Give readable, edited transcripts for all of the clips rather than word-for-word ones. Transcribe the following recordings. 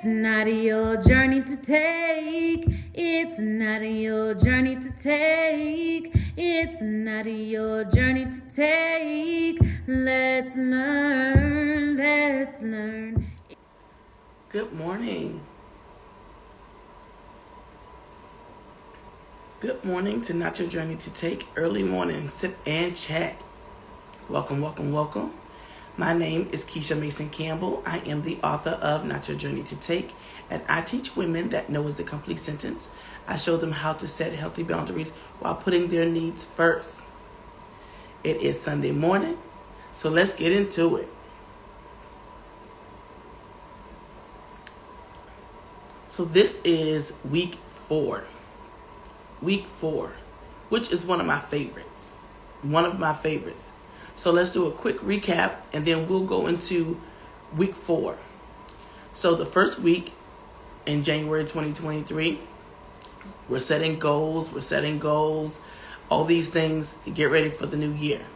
It's not your journey to take. It's not your journey to take. It's not your journey to take. Let's learn. Let's learn. Good morning. Good morning to Not Your Journey to Take Early Morning Sip and Chat. Welcome, welcome, welcome. My name is Keisha Mason Campbell. I am the author of Not Your Journey to Take, and I teach women that no is a complete sentence. I show them how to set healthy boundaries while putting their needs first. It is Sunday morning, so let's get into it. So this is week 4. Week 4, which is one of my favorites. So let's do a quick recap and then we'll go into week 4. So the first week in January 2023, we're setting goals, all these things to get ready for the new year.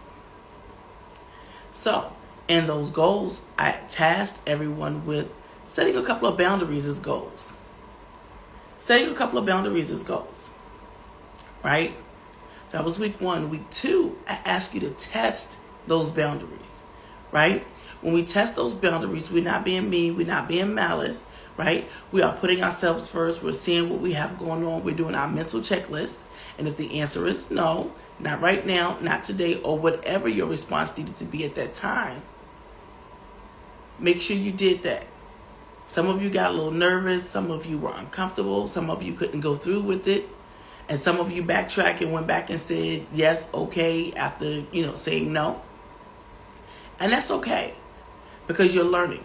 So in those goals, I tasked everyone with setting a couple of boundaries as goals. Right? So that was week 1. Week 2, I asked you to test those boundaries, right? When we test those boundaries, we're not being mean, we're not being malice, right? We are putting ourselves first. We're seeing what we have going on. We're doing our mental checklist. And if the answer is no, not right now, not today, or whatever your response needed to be at that time, make sure you did that. Some of you got a little nervous. Some of you were uncomfortable. Some of you couldn't go through with it. And some of you backtracked and went back and said, yes, okay, after, saying no. And that's okay because you're learning.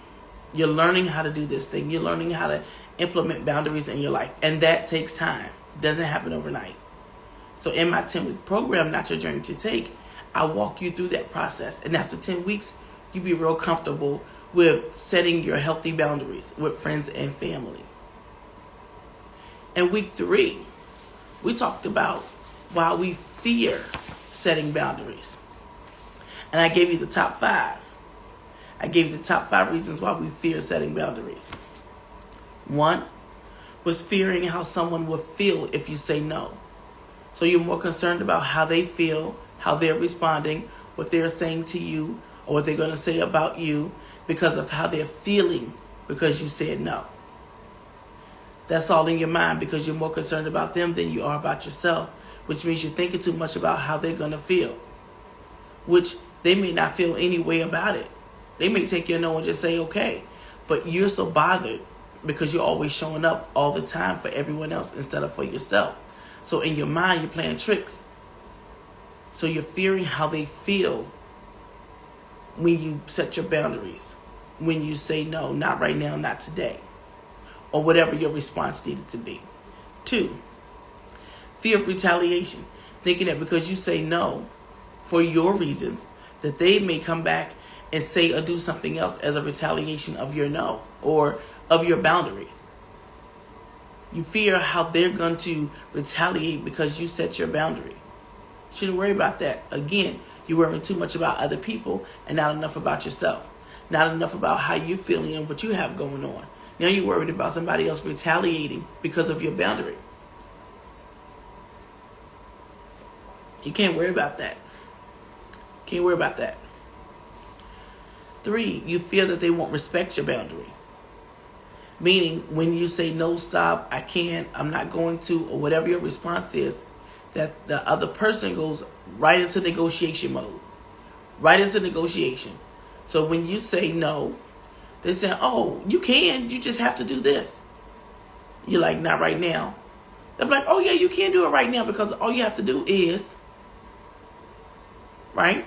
You're learning how to do this thing. You're learning how to implement boundaries in your life. And that takes time. It doesn't happen overnight. So in my 10-week program, Not Your Journey to Take, I walk you through that process. And after 10 weeks, you be real comfortable with setting your healthy boundaries with friends and family. In week 3, we talked about why we fear setting boundaries. And I gave you the top 5. I gave you the top 5 reasons why we fear setting boundaries. 1 was fearing how someone will feel if you say no. So you're more concerned about how they feel, how they're responding, what they're saying to you, or what they're going to say about you because of how they're feeling because you said no. That's all in your mind because you're more concerned about them than you are about yourself, which means you're thinking too much about how they're going to feel, which they may not feel any way about it. They may take your no and just say, okay, but you're so bothered because you're always showing up all the time for everyone else instead of for yourself. So in your mind, you're playing tricks. So you're fearing how they feel when you set your boundaries, when you say no, not right now, not today, or whatever your response needed to be. 2, fear of retaliation, thinking that because you say no for your reasons, that they may come back and say or do something else as a retaliation of your no or of your boundary. You fear how they're going to retaliate because you set your boundary. Shouldn't worry about that. Again, you're worrying too much about other people and not enough about yourself. Not enough about how you're feeling and what you have going on. Now you're worried about somebody else retaliating because of your boundary. You can't worry about that. 3, you fear that they won't respect your boundary. Meaning when you say no, stop, I can't, I'm not going to, or whatever your response is, that the other person goes right into negotiation mode. Right into negotiation. So when you say no, they say, oh, you can, you just have to do this. You're like, not right now. They're like, oh yeah, you can do it right now because all you have to do is, right?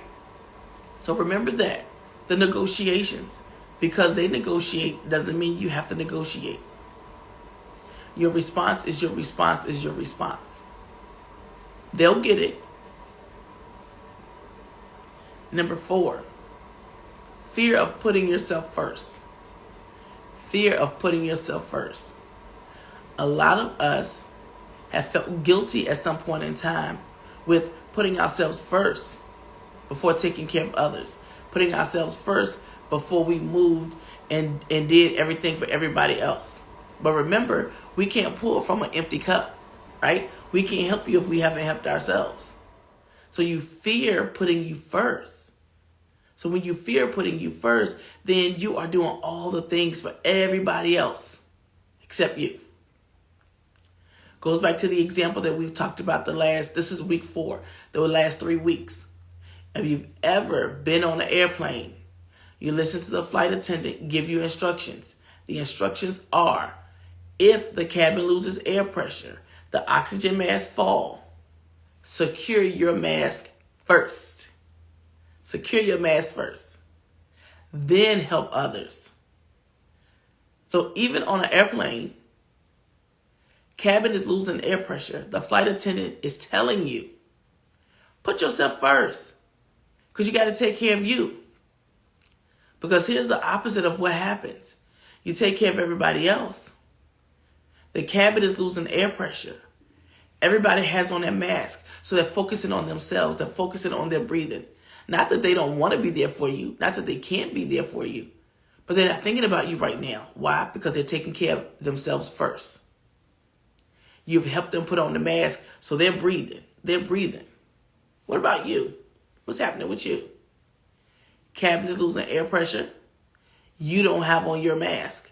So remember that, the negotiations, because they negotiate doesn't mean you have to negotiate. Your response is your response is your response. They'll get it. Number 4, fear of putting yourself first. Fear of putting yourself first. A lot of us have felt guilty at some point in time with putting ourselves first before taking care of others. Putting ourselves first before we moved and did everything for everybody else. But remember, we can't pour from an empty cup, right? We can't help you if we haven't helped ourselves. So you fear putting you first. So when you fear putting you first, then you are doing all the things for everybody else except you. Goes back to the example that we've talked about this is week 4, the last 3 weeks. If you've ever been on an airplane, you listen to the flight attendant give you instructions. The instructions are, if the cabin loses air pressure, the oxygen mask fall, secure your mask first. Secure your mask first. Then help others. So even on an airplane, cabin is losing air pressure. The flight attendant is telling you, put yourself first, because you got to take care of you. Because here's the opposite of what happens. You take care of everybody else. The cabin is losing air pressure. Everybody has on their mask, so they're focusing on themselves. They're focusing on their breathing. Not that they don't want to be there for you. Not that they can't be there for you. But they're not thinking about you right now. Why? Because they're taking care of themselves first. You've helped them put on the mask, so they're breathing. They're breathing. What about you? What's happening with you? Cabin is losing air pressure. You don't have on your mask.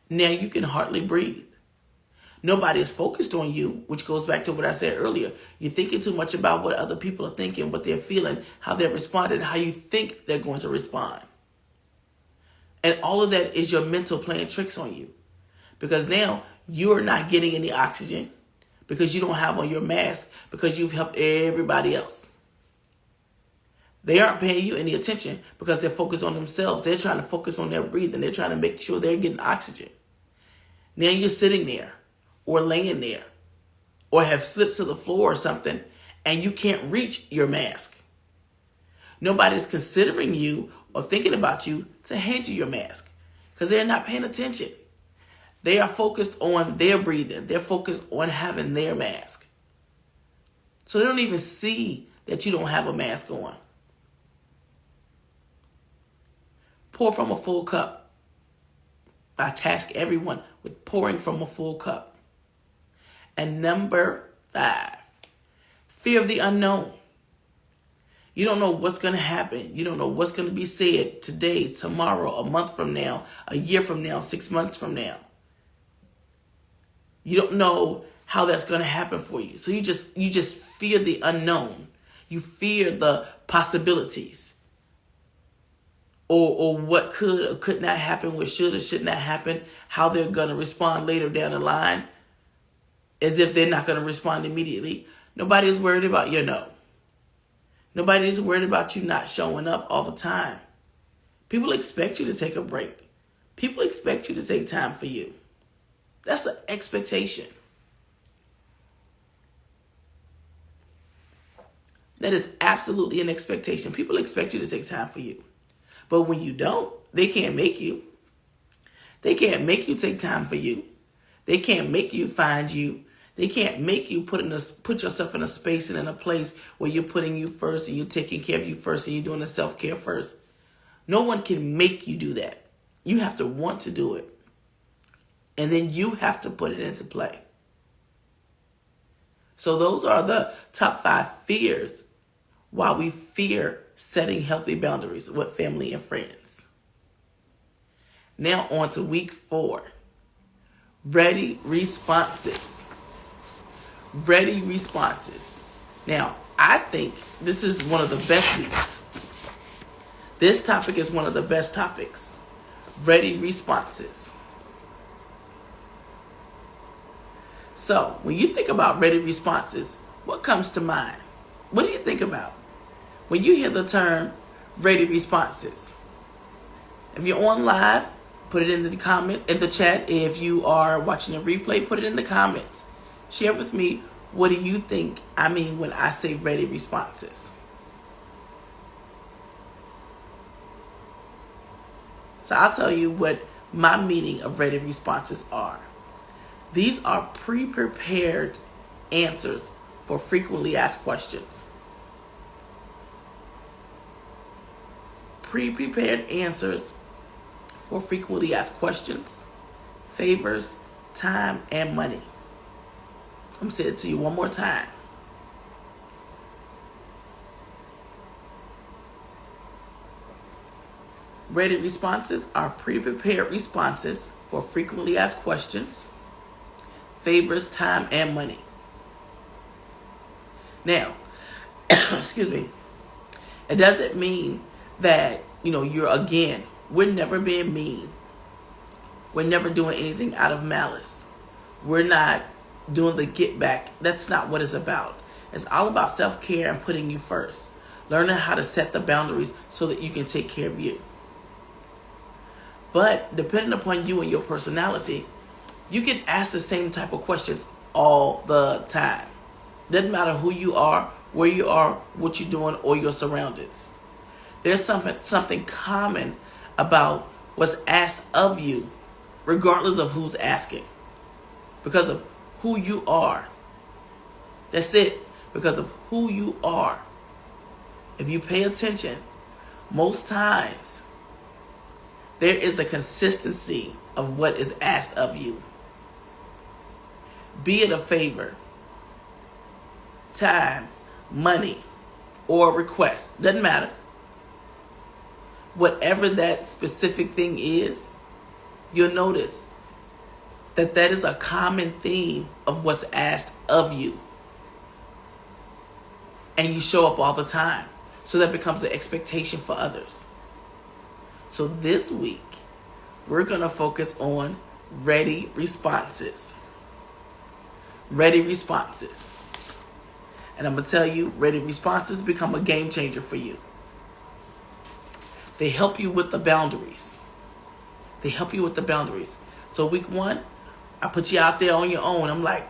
Now you can hardly breathe. Nobody is focused on you, which goes back to what I said earlier. You're thinking too much about what other people are thinking, what they're feeling, how they're responding, how you think they're going to respond. And all of that is your mental playing tricks on you. Because now you're not getting any oxygen because you don't have on your mask because you've helped everybody else. They aren't paying you any attention because they're focused on themselves. They're trying to focus on their breathing. They're trying to make sure they're getting oxygen. Now you're sitting there or laying there or have slipped to the floor or something and you can't reach your mask. Nobody's considering you or thinking about you to hand you your mask because they're not paying attention. They are focused on their breathing. They're focused on having their mask. So they don't even see that you don't have a mask on. Pour from a full cup. I task everyone with pouring from a full cup. And number 5, fear of the unknown. You don't know what's going to happen. You don't know what's going to be said today, tomorrow, a month from now, a year from now, 6 months from now. You don't know how that's going to happen for you. So you just fear the unknown. You fear the possibilities. Or what could or could not happen, what should or should not happen, how they're going to respond later down the line, as if they're not going to respond immediately. Nobody is worried about your no. Nobody is worried about you not showing up all the time. People expect you to take a break. People expect you to take time for you. That's an expectation. That is absolutely an expectation. People expect you to take time for you. But when you don't, they can't make you. They can't make you take time for you. They can't make you find you. They can't make you put yourself in a space and in a place where you're putting you first and you're taking care of you first and you're doing the self-care first. No one can make you do that. You have to want to do it. And then you have to put it into play. So those are the top 5 fears why we fear setting healthy boundaries with family and friends. Now on to week 4. Ready responses. Ready responses. Now, I think this is one of the best weeks. This topic is one of the best topics. Ready responses. So, when you think about ready responses, what comes to mind? What do you think about when you hear the term ready responses? If you're on live, put it in the chat. If you are watching a replay, put it in the comments. Share with me, what do you think I mean when I say ready responses? So I'll tell you what my meaning of ready responses are. These are pre-prepared answers for frequently asked questions. pre-prepared answers for frequently asked questions, favors, time, and money. I'm going to say it to you one more time. Ready responses are pre-prepared responses for frequently asked questions, favors, time, and money. Now, excuse me, it doesn't mean that, we're never being mean. We're never doing anything out of malice. We're not doing the get back. That's not what it's about. It's all about self-care and putting you first. Learning how to set the boundaries so that you can take care of you. But depending upon you and your personality, you can ask the same type of questions all the time. Doesn't matter who you are, where you are, what you're doing, or your surroundings. There's something common about what's asked of you, regardless of who's asking. Because of who you are. That's it. Because of who you are. If you pay attention, most times there is a consistency of what is asked of you. Be it a favor, time, money, or request. Doesn't matter. Whatever that specific thing is, you'll notice that is a common theme of what's asked of you. And you show up all the time. So that becomes an expectation for others. So this week, we're going to focus on ready responses. Ready responses. And I'm going to tell you, ready responses become a game changer for you. They help you with the boundaries. So week 1, I put you out there on your own. I'm like,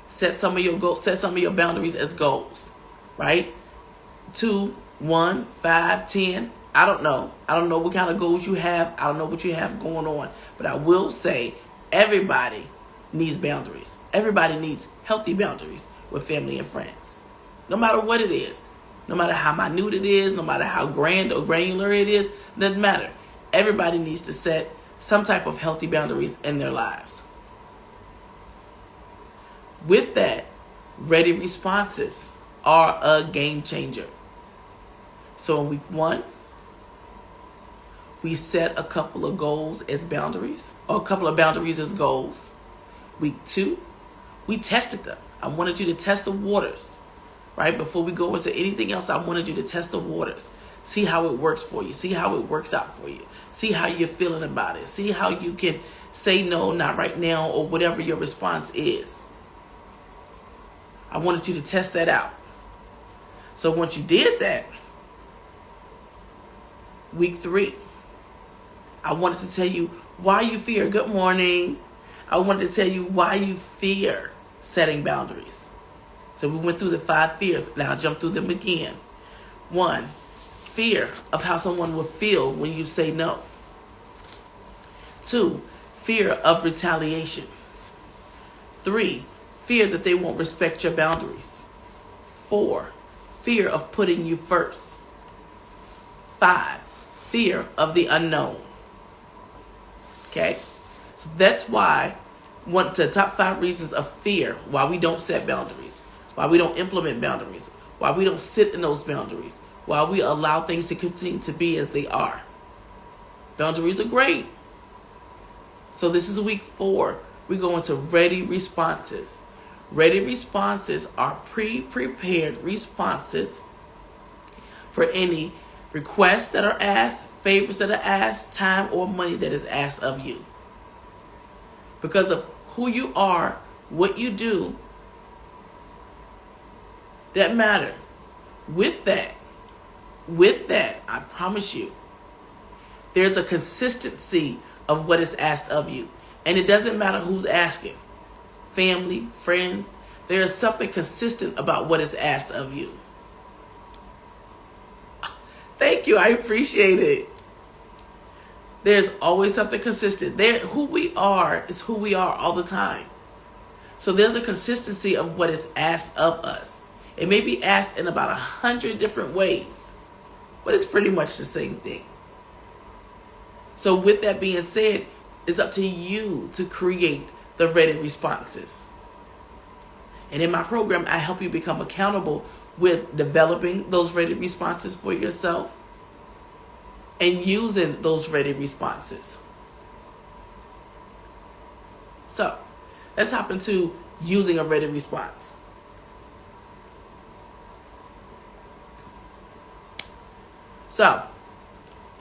set some of your goals, set some of your boundaries as goals, right? 2, 1, 5, 10. I don't know. I don't know what kind of goals you have. I don't know what you have going on. But I will say everybody needs boundaries. Everybody needs healthy boundaries with family and friends. No matter what it is. No matter how minute it is. No matter how grand or granular it is. Doesn't matter. Everybody needs to set some type of healthy boundaries in their lives. With that, ready responses are a game changer. So in week 1, we set a couple of goals as boundaries, or a couple of boundaries as goals. Week 2, we tested them. I wanted you to test the waters, right? Before we go into anything else, I wanted you to test the waters. See how it works for you. See how it works out for you. See how you're feeling about it. See how you can say no, not right now, or whatever your response is. I wanted you to test that out. So once you did that, week 3, I wanted to tell you why you fear. Good morning. I wanted to tell you why you fear setting boundaries. So we went through the 5 fears. Now I'll jump through them again. 1, fear of how someone will feel when you say no. 2, fear of retaliation. 3, fear that they won't respect your boundaries. 4, fear of putting you first. 5, fear of the unknown. Okay? So that's why the top 5 reasons of fear why we don't set boundaries, why we don't implement boundaries, why we don't sit in those boundaries, why we allow things to continue to be as they are. Boundaries are great. So this is week 4. We go into ready responses. Ready responses are pre-prepared responses for any requests that are asked, favors that are asked, time or money that is asked of you. Because of who you are, what you do, that matter. With that, I promise you, there's a consistency of what is asked of you. And it doesn't matter who's asking. Family, friends, there is something consistent about what is asked of you. Thank you. I appreciate it. There's always something consistent. Who we are is who we are all the time. So there's a consistency of what is asked of us. It may be asked in about 100 different ways, but it's pretty much the same thing. So with that being said, it's up to you to create the ready responses. And in my program, I help you become accountable with developing those ready responses for yourself and using those ready responses. So let's hop into using a ready response. So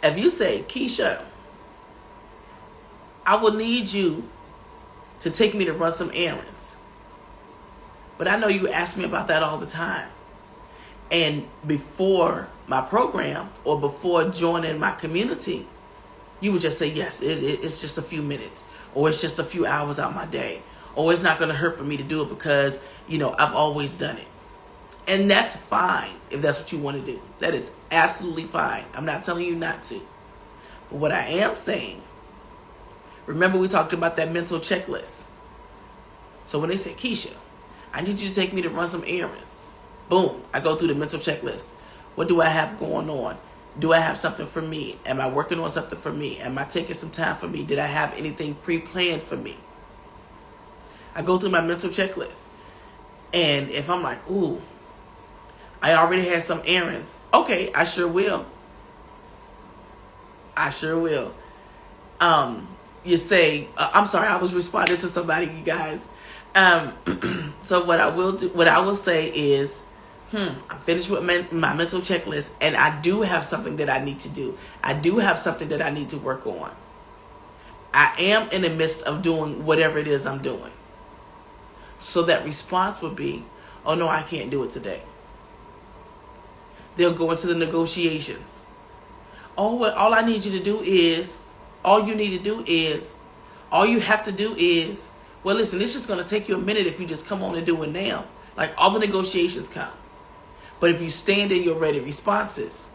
if you say, Keisha, I will need you to take me to run some errands. But I know you ask me about that all the time. And before my program or before joining my community, you would just say, yes, it's just a few minutes, or it's just a few hours out my day, or it's not going to hurt for me to do it because, I've always done it. And that's fine if that's what you want to do. That is absolutely fine. I'm not telling you not to. But what I am saying, remember we talked about that mental checklist. So when they say, Keisha, I need you to take me to run some errands. Boom, I go through the mental checklist. What do I have going on? Do I have something for me? Am I working on something for me? Am I taking some time for me? Did I have anything pre-planned for me? I go through my mental checklist. And if I'm like, ooh, I already had some errands. Okay, I sure will. I sure will. You say, I'm sorry, I was responding to somebody, you guys. So what I will say is, I'm finished with my mental checklist, and I do have something that I need to do. I do have something that I need to work on. I am in the midst of doing whatever it is I'm doing. So that response would be, oh no, I can't do it today. They'll go into the negotiations. Oh, well, all you have to do is, well, listen, it's just going to take you a minute if you just come on and do it now. Like all the negotiations come. But if you stand in your ready responses,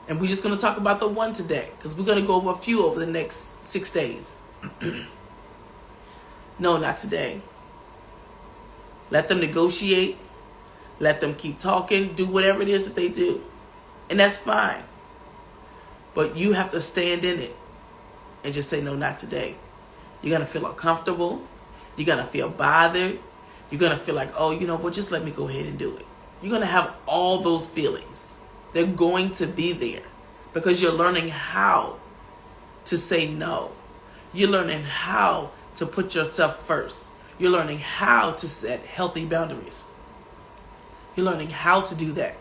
and we're just going to talk about the one today, because we're going to go over a few over the next 6 days. No, not today. Let them negotiate. Let them keep talking. Do whatever it is that they do. And that's fine. But you have to stand in it and just say, no, not today. You're going to feel uncomfortable. You're going to feel bothered. You're going to feel like, oh, well, just let me go ahead and do it. You're going to have all those feelings. They're going to be there because you're learning how to say no. You're learning how to put yourself first. You're learning how to set healthy boundaries. You're learning how to do that.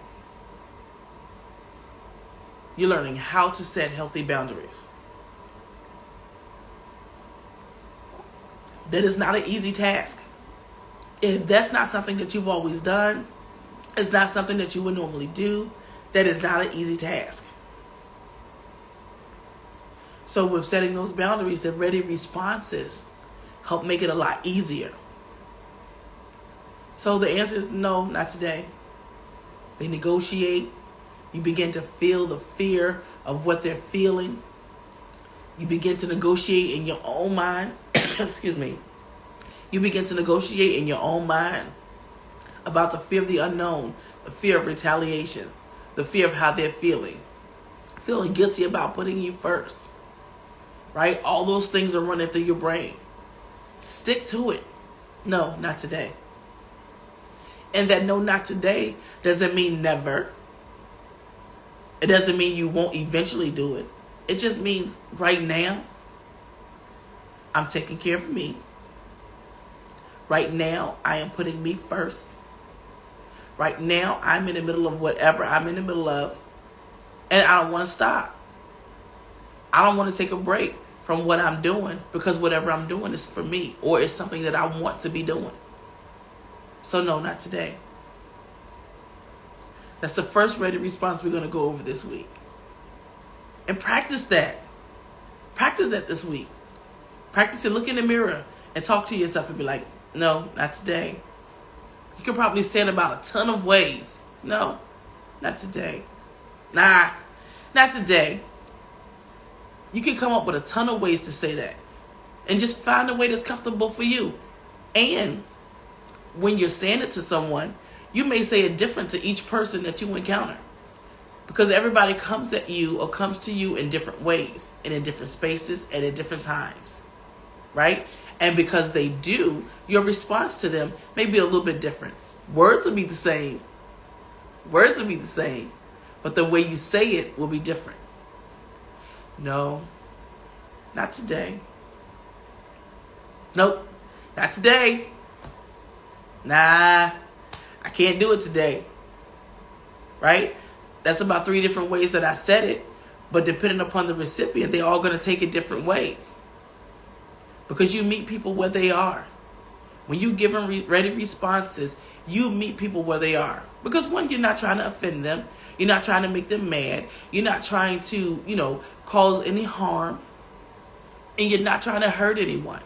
You're learning how to set healthy boundaries. That is not an easy task. If that's not something that you've always done, it's not something that you would normally do, that is not an easy task. So with setting those boundaries, the ready responses help make it a lot easier. So the answer is no, not today. They negotiate. You begin to feel the fear of what they're feeling. You begin to negotiate in your own mind. Excuse me. You begin to negotiate in your own mind about the fear of the unknown, the fear of retaliation, the fear of how they're feeling guilty about putting you first, right? All those things are running through your brain. Stick to it. No, not today. And that no, not today doesn't mean never. It doesn't mean you won't eventually do it. It just means right now, I'm taking care of me. Right now, I am putting me first. Right now, I'm in the middle of whatever I'm in the middle of. And I don't want to stop. I don't want to take a break from what I'm doing because whatever I'm doing is for me or it's something that I want to be doing. So no, not today. That's the first ready response we're going to go over this week. And practice that. Practice that this week. Practice it. Look in the mirror and talk to yourself and be like, no, not today. You can probably say it about a ton of ways. No, not today. Nah, not today. You can come up with a ton of ways to say that. And just find a way that's comfortable for you. And when you're saying it to someone, you may say it different to each person that you encounter. Because everybody comes at you or comes to you in different ways and in different spaces and at different times, right? And because they do, your response to them may be a little bit different. Words will be the same. Words will be the same, but the way you say it will be different. No, not today. Nope, not today. Nah, I can't do it today. Right? That's about 3 different ways that I said it, but depending upon the recipient, they're all going to take it different ways. Because you meet people where they are. When you give them ready responses, you meet people where they are. Because one, you're not trying to offend them. You're not trying to make them mad. You're not trying to, cause any harm. And you're not trying to hurt anyone.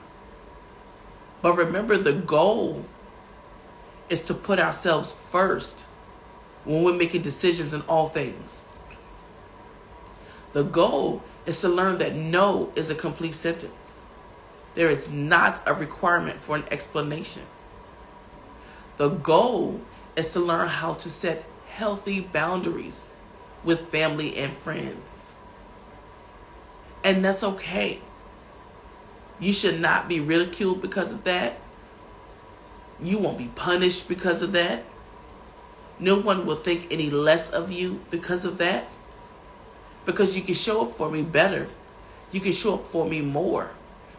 But remember, the goal is to put ourselves first when we're making decisions in all things. The goal is to learn that no is a complete sentence. There is not a requirement for an explanation. The goal is to learn how to set healthy boundaries with family and friends. And that's okay. You should not be ridiculed because of that. You won't be punished because of that. No one will think any less of you because of that. Because you can show up for me better. You can show up for me more.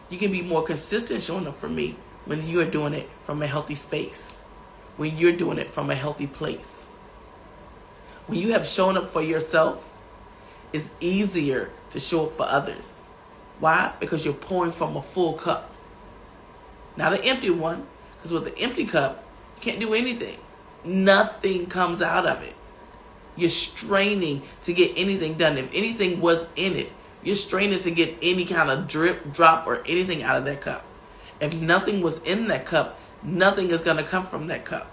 You can be more consistent showing up for me when you're doing it from a healthy space. When you're doing it from a healthy place. When you have shown up for yourself, it's easier to show up for others. Why? Because you're pouring from a full cup. Not an empty one. Because with an empty cup, you can't do anything. Nothing comes out of it. You're straining to get anything done. If anything was in it, you're straining to get any kind of drip, drop, or anything out of that cup. If nothing was in that cup, nothing is going to come from that cup.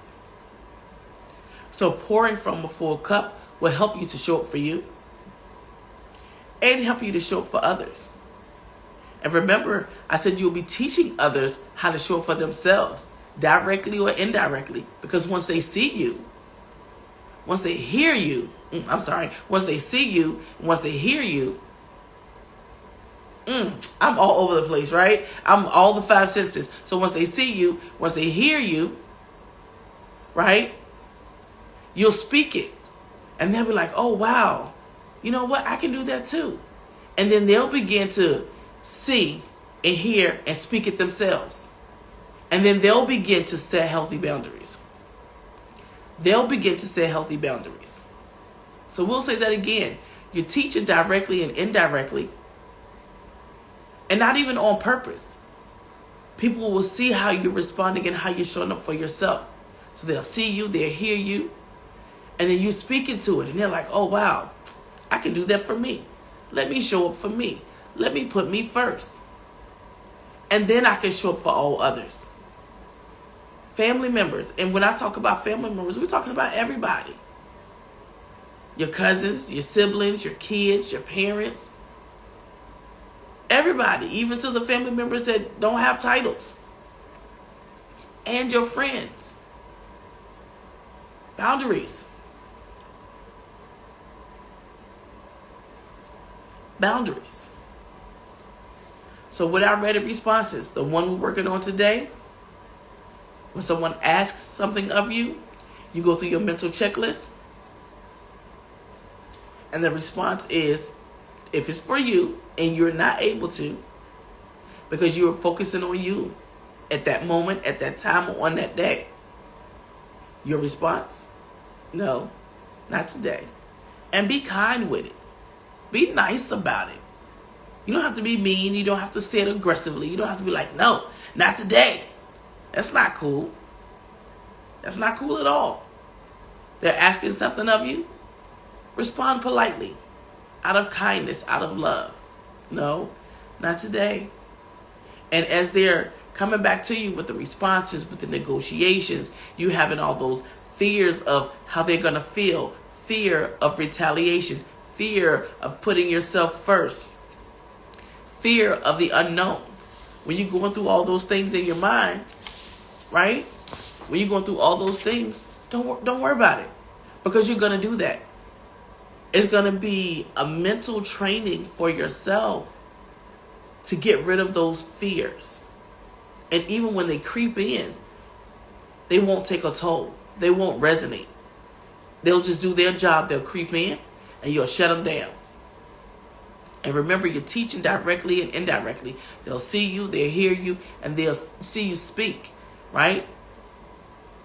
So pouring from a full cup will help you to show up for you and help you to show up for others. And remember, I said you'll be teaching others how to show up for themselves, directly or indirectly. Because once they see you, once they hear you, once they see you, once they hear you, I'm all over the place, right? I'm all the 5 senses. So once they see you, once they hear you, right, you'll speak it. And they'll be like, oh, wow, you know what? I can do that too. And then they'll begin to see and hear and speak it themselves. And then they'll begin to set healthy boundaries. They'll begin to set healthy boundaries. So we'll say that again. You're teaching directly and indirectly. And not even on purpose. People will see how you're responding and how you're showing up for yourself. So they'll see you, they'll hear you, and then you speak into it. And they're like, oh, wow, I can do that for me. Let me show up for me. Let me put me first. And then I can show up for all others. Family members. And when I talk about family members, we're talking about everybody. Your cousins, your siblings, your kids, your parents. Everybody, even to the family members that don't have titles. And your friends. Boundaries. Boundaries. So with our ready responses, the one we're working on today, when someone asks something of you, you go through your mental checklist. And the response is, if it's for you and you're not able to, because you're focusing on you at that moment, at that time, or on that day, your response, no, not today. And be kind with it. Be nice about it. You don't have to be mean. You don't have to say it aggressively. You don't have to be like, no, not today. That's not cool. That's not cool at all. They're asking something of you. Respond politely, out of kindness, out of love. No, not today. And as they're coming back to you with the responses, with the negotiations, you having all those fears of how they're going to feel, fear of retaliation, fear of putting yourself first, fear of the unknown. When you're going through all those things in your mind, right? When you're going through all those things, don't worry about it, because you're going to do that. It's going to be a mental training for yourself to get rid of those fears. And even when they creep in, they won't take a toll. They won't resonate. They'll just do their job. They'll creep in and you'll shut them down. And remember, you're teaching directly and indirectly. They'll see you, they'll hear you, and they'll see you speak, right?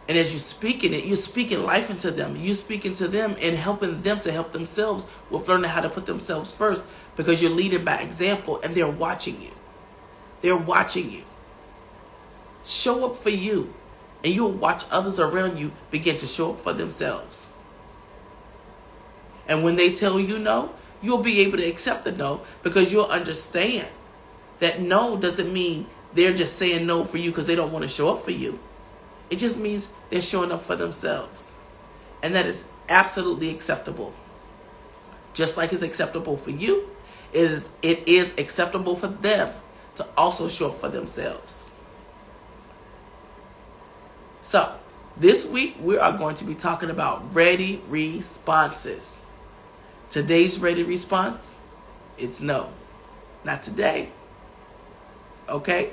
And as you're speaking it, you're speaking life into them. You're speaking to them and helping them to help themselves with learning how to put themselves first, because you're leading by example and they're watching you. They're watching you. Show up for you, and you'll watch others around you begin to show up for themselves. And when they tell you no, you'll be able to accept the no, because you'll understand that no doesn't mean they're just saying no for you because they don't want to show up for you. It just means they're showing up for themselves. And that is absolutely acceptable. Just like it's acceptable for you, it is acceptable for them to also show up for themselves. So, this week we are going to be talking about ready responses. Today's ready response, it's no. Not today. Okay?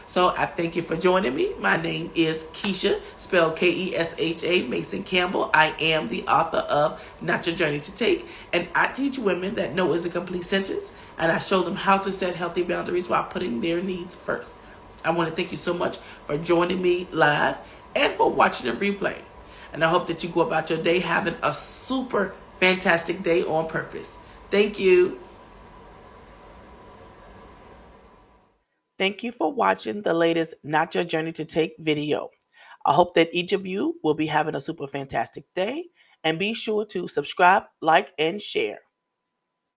So I thank you for joining me. My name is Kesha, spelled Kesha Mason Campbell. I am the author of Not Your Journey to Take. And I teach women that no is a complete sentence. And I show them how to set healthy boundaries while putting their needs first. I want to thank you so much for joining me live and for watching the replay. And I hope that you go about your day having a super fantastic day on purpose. Thank you. Thank you for watching the latest Not Your Journey to Take video. I hope that each of you will be having a super fantastic day, and be sure to subscribe, like, and share.